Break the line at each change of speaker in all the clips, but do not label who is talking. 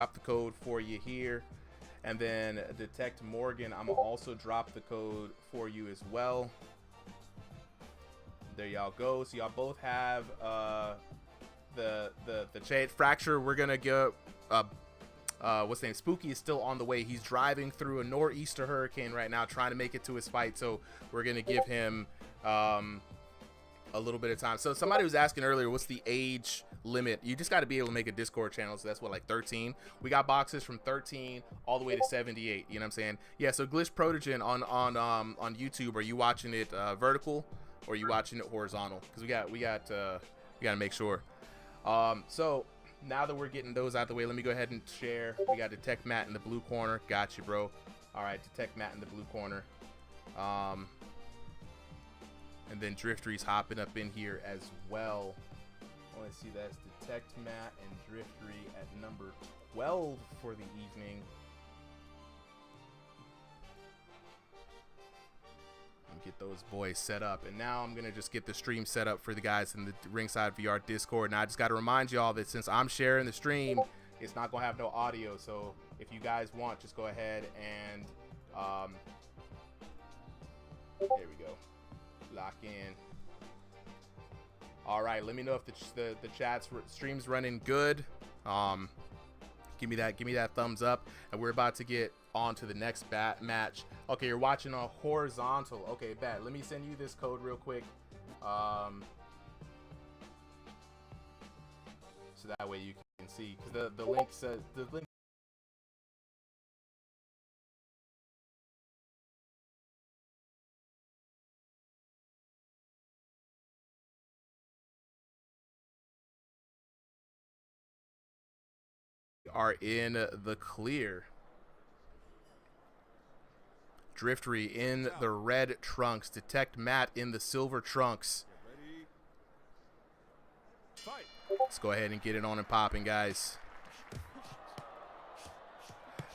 drop the code for you here. And then Detect Morgan, I'm gonna also drop the code for you as well. There y'all go. So y'all both have the Shade Fracture. We're gonna go what's the name? Spooky is still on the way. He's driving through a nor'easter hurricane right now, trying to make it to his fight. So we're gonna give him a little bit of time. So somebody was asking earlier, what's the age limit? You just got to be able to make a Discord channel. So that's what, like 13. We got boxes from 13 all the way to 78. You know what I'm saying? Yeah. So Glitch Protogen on YouTube. Are you watching it vertical or are you watching it horizontal? Because we got to make sure. So now that we're getting those out the way, let me go ahead and share. We got Detect Matt in the blue corner. Got you, bro. All right, Detect Matt in the blue corner. And then Driftery's hopping up in here as well. I want to see that's Detect Matt and Driftery at number 12 for the evening. And get those boys set up. And now I'm going to just get the stream set up for the guys in the Ringside VR Discord. Now I just got to remind y'all that since I'm sharing the stream, it's not going to have no audio. So if you guys want, just go ahead and there we go. Lock in. All right, let me know if the stream's running good. Give me that thumbs up, and we're about to get on to the next match. Okay, you're watching a horizontal. Okay, bet. Let me send you this code real quick, so that way you can see, because the link says the link. Are in the clear. Driftery in the red trunks. Detect Matt in the silver trunks. Let's go ahead and get it on and popping, guys.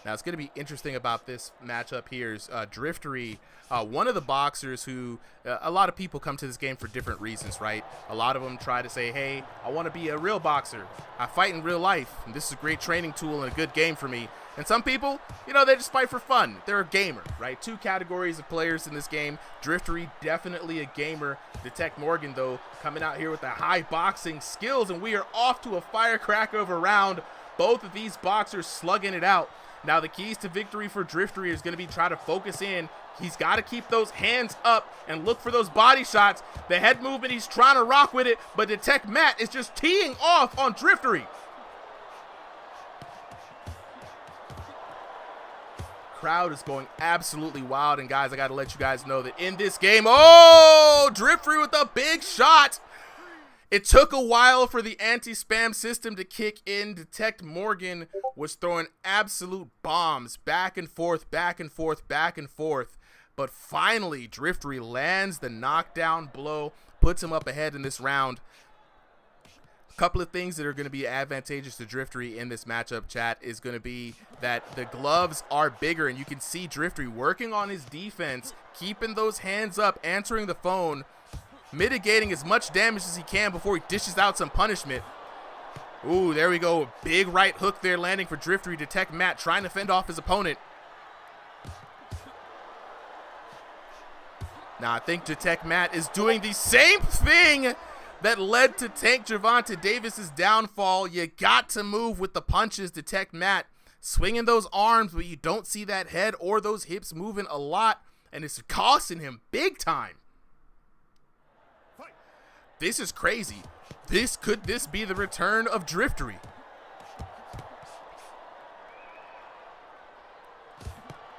Now, it's going to be interesting about this matchup here is Driftery, one of the boxers who a lot of people come to this game for different reasons, right? A lot of them try to say, hey, I want to be a real boxer. I fight in real life, and this is a great training tool and a good game for me. And some people, you know, they just fight for fun. They're a gamer, right? Two categories of players in this game. Driftery, definitely a gamer. Detect Morgan, though, coming out here with the high boxing skills, and we are off to a firecracker of a round. Both of these boxers slugging it out. Now, the keys to victory for Driftery is going to be try to focus in. He's got to keep those hands up and look for those body shots. The head movement, he's trying to rock with it, but Detect Matt is just teeing off on Driftery. Crowd is going absolutely wild, and guys, I got to let you guys know that in this game, oh, Driftery with a big shot. It took a while for the anti-spam system to kick in. Detect Morgan was throwing absolute bombs back and forth, back and forth, back and forth. But finally, Driftery lands the knockdown blow, puts him up ahead in this round. A couple of things that are going to be advantageous to Driftery in this matchup, chat, is going to be that the gloves are bigger, and you can see Driftery working on his defense, keeping those hands up, answering the phone, mitigating as much damage as he can before he dishes out some punishment. Ooh, there we go. Big right hook there landing for Driftery. Detect Matt trying to fend off his opponent. Now, I think Detect Matt is doing the same thing that led to Tank Gervonta Davis's downfall. You got to move with the punches. Detect Matt swinging those arms, but you don't see that head or those hips moving a lot, and it's costing him big time. This is crazy. Could this be the return of Driftery?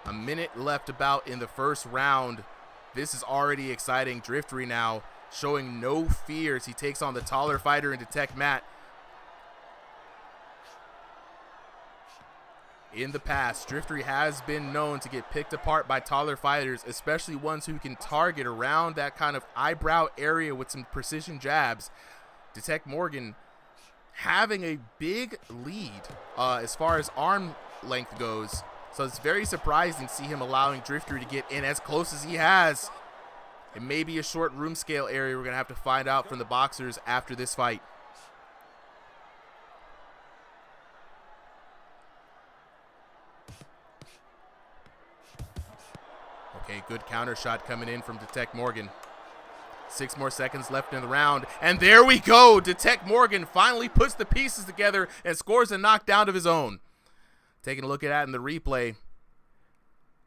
A minute left about in the first round. This is already exciting. Driftery now showing no fears. He takes on the taller fighter and Detect Matt. In the past, Driftery has been known to get picked apart by taller fighters, especially ones who can target around that kind of eyebrow area with some precision jabs. Detect Morgan having a big lead as far as arm length goes. So it's very surprising to see him allowing Driftery to get in as close as he has. It may be a short room scale area. We're going to have to find out from the boxers after this fight. Okay, good counter shot coming in from Detect Morgan. 6 more seconds left in the round. And there we go. Detect Morgan finally puts the pieces together and scores a knockdown of his own. Taking a look at that in the replay.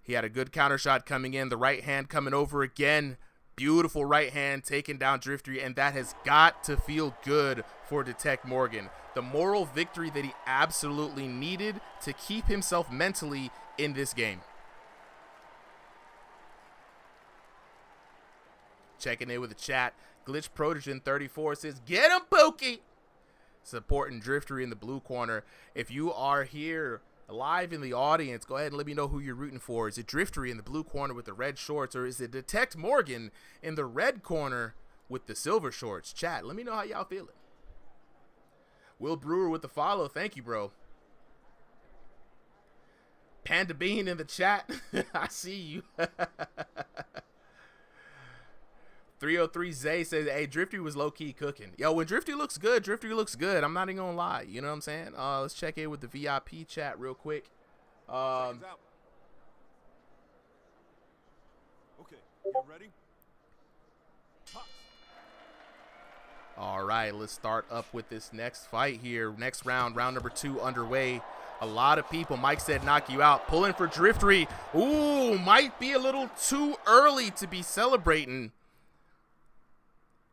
He had a good counter shot coming in. The right hand coming over again. Beautiful right hand taking down driftery. And that has got to feel good for Detect Morgan. The moral victory that he absolutely needed to keep himself mentally in this game. Checking in with the chat. Glitch Protogen 34 says, "Get him, Pookie!" Supporting driftery in the blue corner. If you are here live in the audience, go ahead and let me know who you're rooting for. Is it driftery in the blue corner with the red shorts, or is it Detect Morgan in the red corner with the silver shorts? Chat, let me know how y'all feeling. Will Brewer with the follow. Thank you, bro. Panda Bean in the chat. I see you. 303 Zay says, hey, Drifty was low-key cooking. Yo, when Drifty looks good, Drifty looks good. I'm not even gonna lie. You know what I'm saying? Let's check in with the VIP chat real quick.
Okay, you ready?
All right, let's start up with this next fight here. Next round, round number 2 underway. A lot of people, Mike said, knock you out. Pulling for driftery. Ooh, might be a little too early to be celebrating.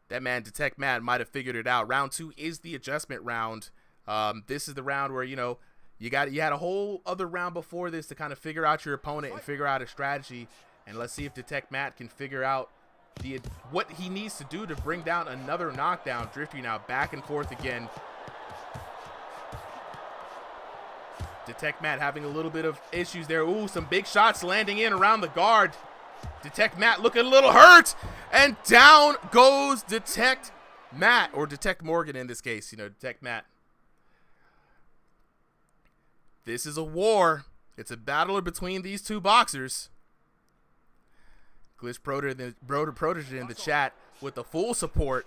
That man, Detect Matt, might have figured it out. Round 2 is the adjustment round. This is the round where, you know, you had a whole other round before this to kind of figure out your opponent and figure out a strategy. And let's see if Detect Matt can figure out what he needs to do to bring down another knockdown. Drifty now back and forth again. Detect Matt having a little bit of issues there. Ooh, some big shots landing in around the guard. Detect Matt looking a little hurt, and down goes Detect Matt, or Detect Morgan in this case, you know, Detect Matt. This is a war. It's a battle between these two boxers. Glitch Protege in the chat with the full support.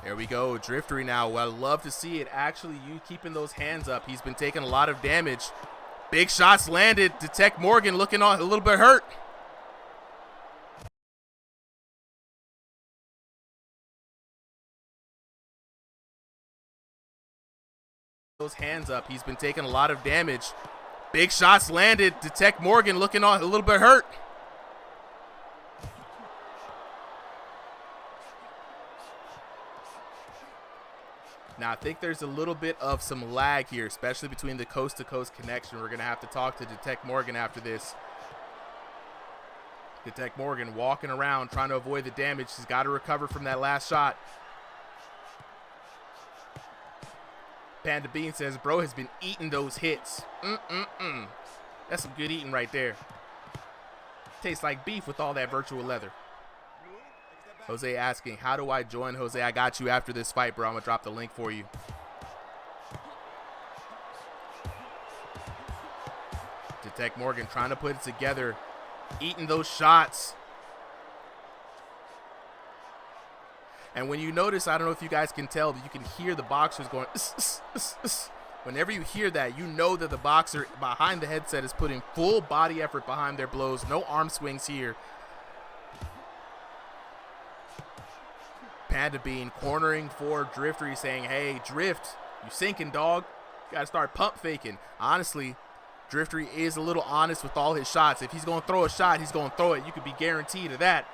There we go, driftery now. Well, I love to see it. Actually, you keeping those hands up. He's been taking a lot of damage. Big shots landed. Detect Morgan looking a little bit hurt. Those hands up. He's been taking a lot of damage. Big shots landed. Detect Morgan looking a little bit hurt. Now, I think there's a little bit of some lag here, especially between the coast-to-coast connection. We're going to have to talk to Detect Morgan after this. Detect Morgan walking around, trying to avoid the damage. He's got to recover from that last shot. Panda Bean says, bro has been eating those hits. That's some good eating right there. Tastes like beef with all that virtual leather. Jose asking, how do I join? Jose, I got you after this fight, bro. I'm going to drop the link for you. Detect Morgan trying to put it together. Eating those shots. And when you notice, I don't know if you guys can tell, but you can hear the boxers going, Whenever you hear that, you know that the boxer behind the headset is putting full body effort behind their blows. No arm swings here. Panda Bean cornering for Driftery, saying, hey, Drift, you sinking, dog. You got to start pump faking. Honestly, Driftery is a little honest with all his shots. If he's going to throw a shot, he's going to throw it. You could be guaranteed of that.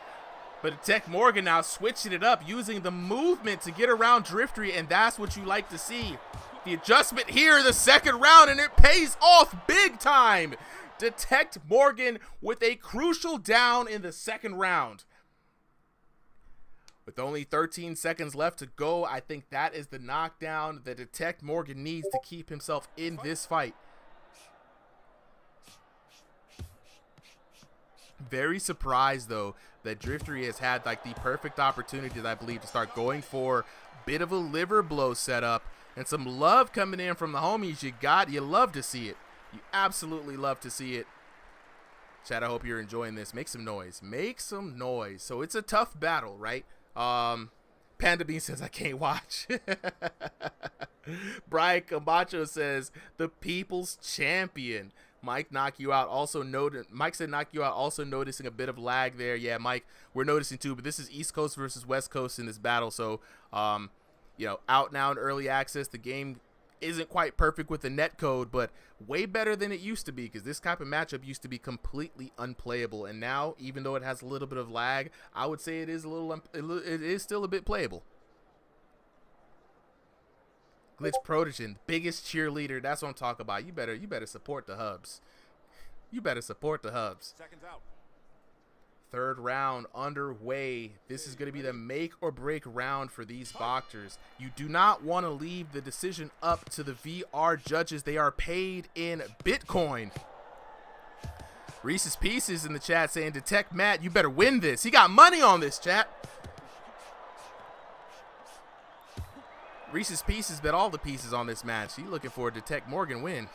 But Detect Morgan now switching it up, using the movement to get around Driftery, and that's what you like to see. The adjustment here in the second round, and it pays off big time. Detect Morgan with a crucial down in the second round. With only 13 seconds left to go, I think that is the knockdown that Detect Morgan needs to keep himself in this fight. Very surprised, though, that Driftery has had like the perfect opportunity, I believe, to start going for a bit of a liver blow setup and some love coming in from the homies. You love to see it. You absolutely love to see it. Chat, I hope you're enjoying this. Make some noise. Make some noise. So it's a tough battle, right? Panda Bean says, I can't watch. Brian Camacho says the people's champion. Mike said knock you out, also noticing a bit of lag there. Yeah, Mike, we're noticing too, but this is East Coast versus West Coast in this battle. So, out now in early access. The game isn't quite perfect with the net code, but way better than it used to be, because this type of matchup used to be completely unplayable. And now, even though it has a little bit of lag, I would say it is it is still a bit playable. Glitch Protogen, biggest cheerleader. That's what I'm talking about. You better support the hubs. You better support the hubs.
Seconds out.
Third round underway. This is going to be the make or break round for these boxers. You do not want to leave the decision up to the VR judges. They are paid in Bitcoin. Reese's Pieces in the chat saying, Detect Matt, you better win this. He got money on this, chat. Reese's Pieces bet all the pieces on this match. He's looking for a Detect Morgan win.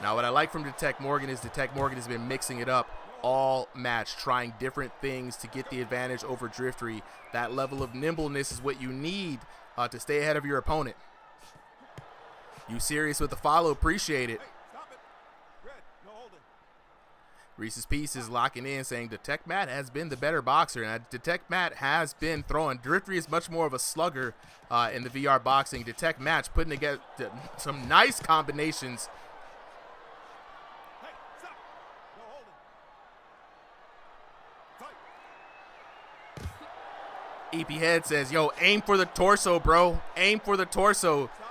Now, what I like from Detect Morgan is Detect Morgan has been mixing it up all match, trying different things to get the advantage over driftery. That level of nimbleness is what you need to stay ahead of your opponent. You serious with the follow? Appreciate it.
Hey, stop it. Red, no holding.
Reese's Pieces locking in, saying Detect Matt has been the better boxer, and Detect Matt has been throwing. Driftery is much more of a slugger in the VR boxing. Detect Matt putting together some nice combinations.
Hey, stop. No holding. Fight.
EP Head says, yo, aim for the torso, bro. Aim for the torso.
Stop.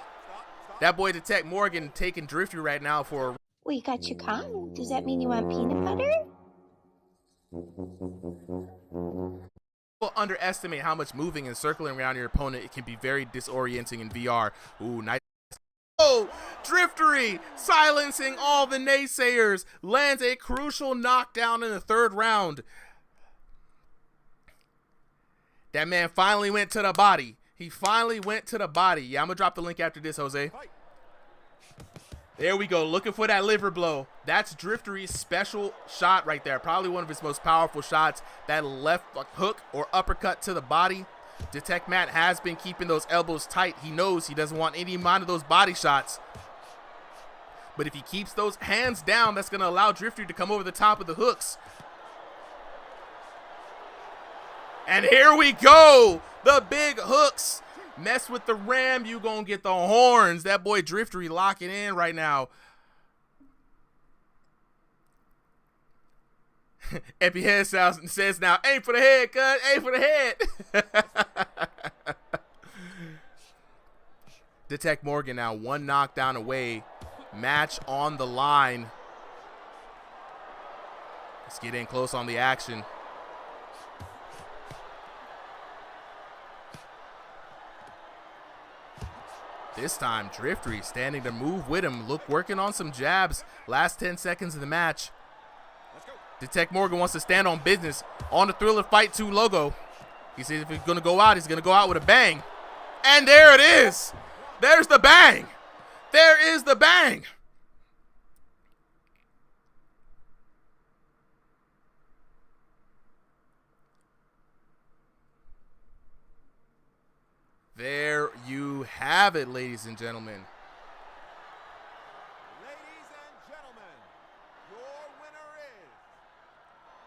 That boy Detect Morgan taking Driftery right now for a
We got your Kong. Does that mean you want peanut butter?
People underestimate how much moving and circling around your opponent, it can be very disorienting in VR. Ooh, nice. Oh, Driftery silencing all the naysayers, lands a crucial knockdown in the third round. That man finally went to the body. He finally went to the body. Yeah, I'm going to drop the link after this, Jose.
Fight.
There we go. Looking for that liver blow. That's Driftery's special shot right there. Probably one of his most powerful shots. That left hook or uppercut to the body. Detect Matt has been keeping those elbows tight. He knows he doesn't want any mind of those body shots. But if he keeps those hands down, that's going to allow Driftery to come over the top of the hooks. And here we go. The big hooks. Mess with the ram, you gonna get the horns. That boy Driftery locking in right now. Epi Head says now, aim for the head, cuz. Aim for the head. Detect Morgan now, one knockdown away. Match on the line. Let's get in close on the action. This time, Driftery standing to move with him. Look, working on some jabs. Last 10 seconds of the match.
Let's go.
Detect Morgan wants to stand on business. On the Thriller Fight 2 logo. He says if he's going to go out, he's going to go out with a bang. And there it is. There's the bang. There is the bang. There you have it, ladies and gentlemen.
Ladies and gentlemen, your winner is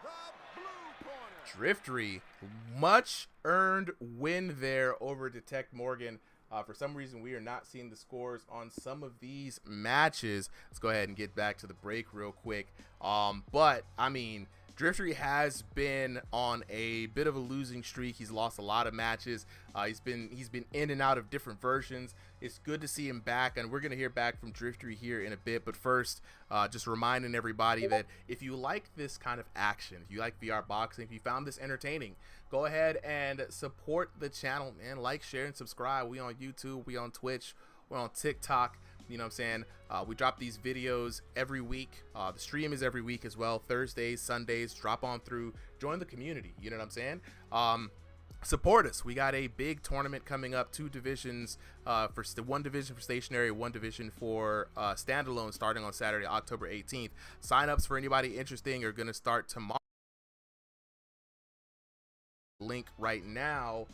the blue corner.
Driftery, much earned win there over Detect Morgan. For some reason, we are not seeing the scores on some of these matches. Let's go ahead and get back to the break real quick. But I mean, Driftery has been on a bit of a losing streak. He's lost a lot of matches. He's been in and out of different versions. It's good to see him back, and we're going to hear back from Driftery here in a bit. But first, just reminding everybody that if you like this kind of action, if you like VR boxing, if you found this entertaining, go ahead and support the channel, man. Like, share, and subscribe. We on YouTube, we on Twitch, we're on TikTok. You know what I'm saying? We drop these videos every week. The stream is every week as well. Thursdays, Sundays, drop on through. Join the community. You know what I'm saying? Support us. We got a big tournament coming up. 2 divisions for one division for stationary, 1 division for standalone starting on Saturday, October 18th. Sign-ups for anybody interesting are going to start tomorrow. Link right now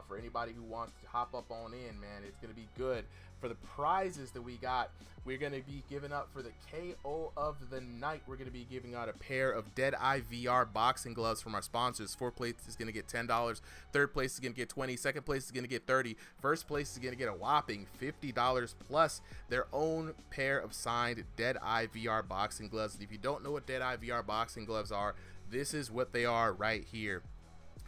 For anybody who wants to hop up on in, man, it's going to be good. For the prizes that we got, we're going to be giving up for the KO of the night. We're going to be giving out a pair of Deadeye VR boxing gloves from our sponsors. Fourth place is going to get $10. Third place is going to get $20. Second place is going to get $30. First place is going to get a whopping $50 plus their own pair of signed Deadeye VR boxing gloves. And if you don't know what Deadeye VR boxing gloves are, this is what they are right here.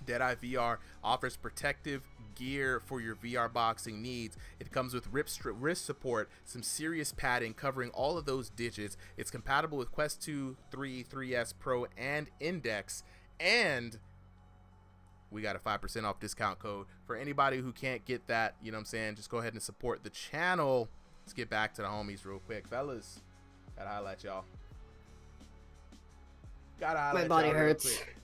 Deadeye VR offers protective gear for your VR boxing needs. It comes with wrist support, some serious padding covering all of those digits. It's compatible with Quest 2, 3, 3S Pro, and Index. And we got a 5% off discount code for anybody who can't get that. You know what I'm saying? Just go ahead and support the channel. Let's get back to the homies real quick. Fellas, gotta highlight y'all. Gotta highlight
My body
y'all real
hurts.
quick.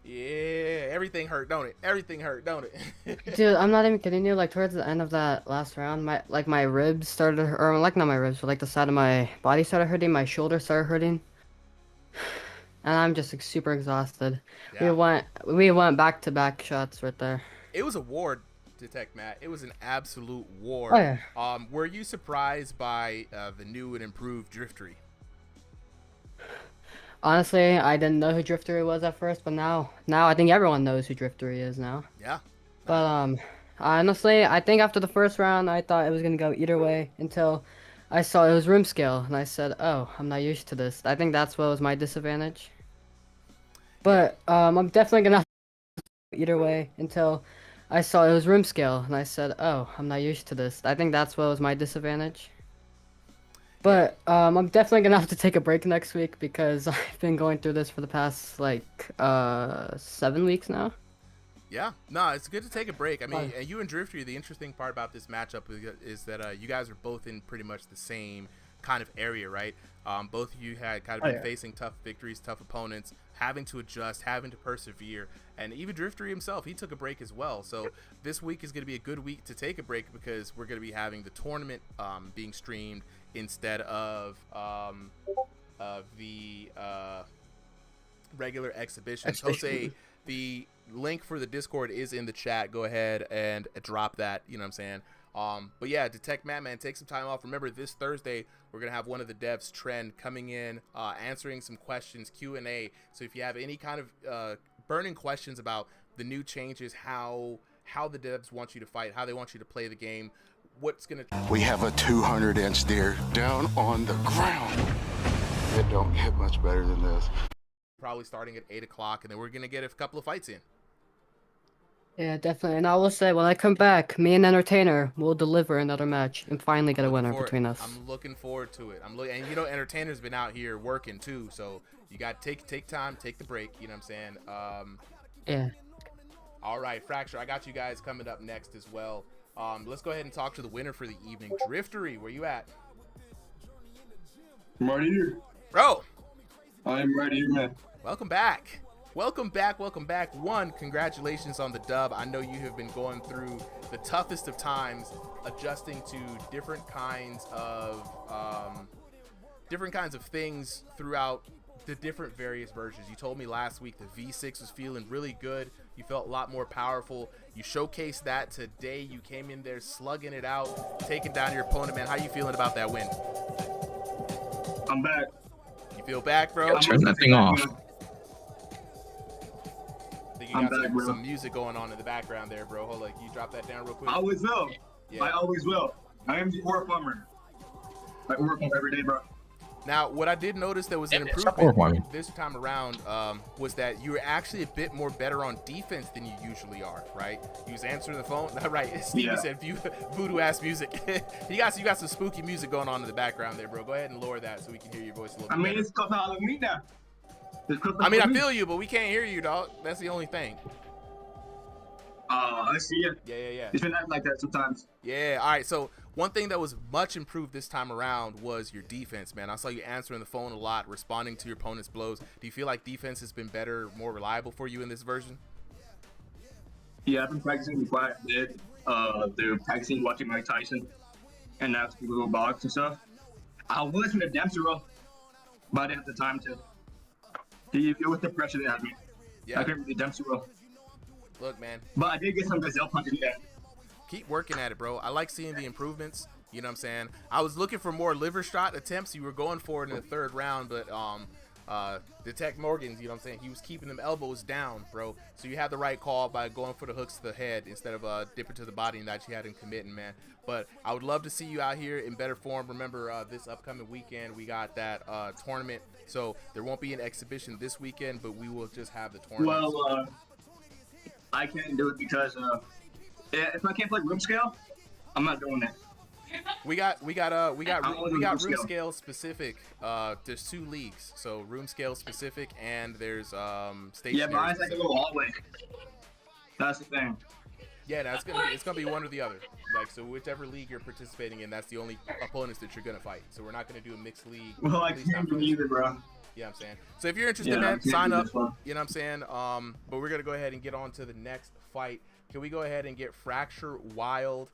Yeah, everything hurt, don't it? Everything hurt, don't it?
Dude, I'm not even kidding you. Like towards the end of that last round, my ribs started, or like not my ribs, but like the side of my body started hurting. My shoulder started hurting, and I'm just like, super exhausted.
Yeah.
We went back to back shots right there.
It was a war, Detect Matt. It was an absolute war.
Oh yeah.
Were you surprised by the new and improved driftery?
Honestly, I didn't know who Driftery was at first, but now I think everyone knows who Driftery is now.
Yeah.
But honestly, I think after the first round, I thought it was gonna go either way until I saw it was room scale, and I said, "Oh, I'm not used to this." I think that's what was my disadvantage. But I'm definitely gonna either way until I saw it was room scale, and I said, "Oh, I'm not used to this." I think that's what was my disadvantage. But I'm definitely gonna have to take a break next week because I've been going through this for the past like 7 weeks now.
Yeah, no, it's good to take a break. I mean, and you and Driftery, the interesting part about this matchup is that you guys are both in pretty much the same kind of area, right? Both of you had kind of been facing tough victories, tough opponents, having to adjust, having to persevere, and even Driftery himself, he took a break as well. So this week is going to be a good week to take a break because we're going to be having the tournament being streamed instead of the regular exhibitions. Jose, the link for the Discord is in the chat. Go ahead and drop that. You know what I'm saying? But yeah, Detect Matt, man, take some time off. Remember, this Thursday we're gonna have one of the devs, Trend, coming in, answering some questions, Q&A. So if you have any kind of burning questions about the new changes, how the devs want you to fight, how they want you to play the game, what's gonna...
We have a 200-inch deer down on the ground. It don't get much better than this.
Probably starting at 8 o'clock, and then we're gonna get a couple of fights in.
Yeah, definitely. And I will say, when I come back, me and Entertainer will deliver another match and finally get a winner between us.
I'm looking forward to it. And you know, Entertainer's been out here working too, so you got to take time, take the break. You know what I'm saying?
Yeah.
All right, Fracture, I got you guys coming up next as well. Let's go ahead and talk to the winner for the evening. Driftery, where you at?
I'm right here.
Bro.
I'm right here, man.
Welcome back. Welcome back. One, congratulations on the dub. I know you have been going through the toughest of times, adjusting to different kinds of things throughout the different various versions. You told me last week the V6 was feeling really good. You felt a lot more powerful. You showcased that today. You came in there slugging it out, taking down your opponent, man. How you feeling about that win?
I'm back.
You feel back, bro?
Turn that thing off.
You got some music going on in the background there, bro. Hold on, can you drop that down real quick?
I always will.
Yeah.
I always will. I am the work bummer. I work on every day, bro.
Now, what I did notice that was an improvement this time around was that you were actually a bit more better on defense than you usually are, right? You was answering the phone, right? Stevie said voodoo ass music. you got some spooky music going on in the background there, bro. Go ahead and lower that so we can hear your voice a little bit.
I mean, it's called Halloween now.
I mean, I feel you, but we can't hear you, dog. That's the only thing.
I see it.
Yeah.
It's been acting like that sometimes.
Yeah, all right. So one thing that was much improved this time around was your defense, man. I saw you answering the phone a lot, responding to your opponent's blows. Do you feel like defense has been better, more reliable for you in this version?
Yeah, I've been practicing quite a bit. They're practicing watching Mike Tyson and that's the little box and stuff. I was listening to Dempsey roll, but I didn't have the time to. It was the pressure they had me.
Yeah.
I couldn't really Dempsey roll.
Look, man,
But I did get some gazelle punches there.
keep working at it, bro. I like seeing the improvements. You know what I'm saying? I was looking for more liver shot attempts. You were going for it in the third round, but Detect Morgan's, you know what I'm saying? He was keeping them elbows down, bro. So you had the right call by going for the hooks to the head instead of dipping to the body, and that you had him committing, man. But I would love to see you out here in better form. Remember, this upcoming weekend, we got that tournament. So there won't be an exhibition this weekend, but we will just have the tournament.
Well, I can't do it because if I can't play room scale, I'm not doing that.
We got room
scale.
scale specific. There's 2 leagues, so room scale specific, and there's stationary.
Yeah, mine's like a
specific.
little hallway. That's the thing.
Yeah, no, it's gonna be one or the other. Like, so whichever league you're participating in, that's the only opponents that you're gonna fight. So we're not gonna do a mixed league.
Well, I
at least not
can't
for
do
this
either,
year.
bro.
You know what I'm saying? So if you're interested,
Yeah, I
man,
can't
sign
do
up.
this one.
You know what I'm saying? But we're gonna go ahead and get on to the next fight. Can we go ahead and get Fracture Wild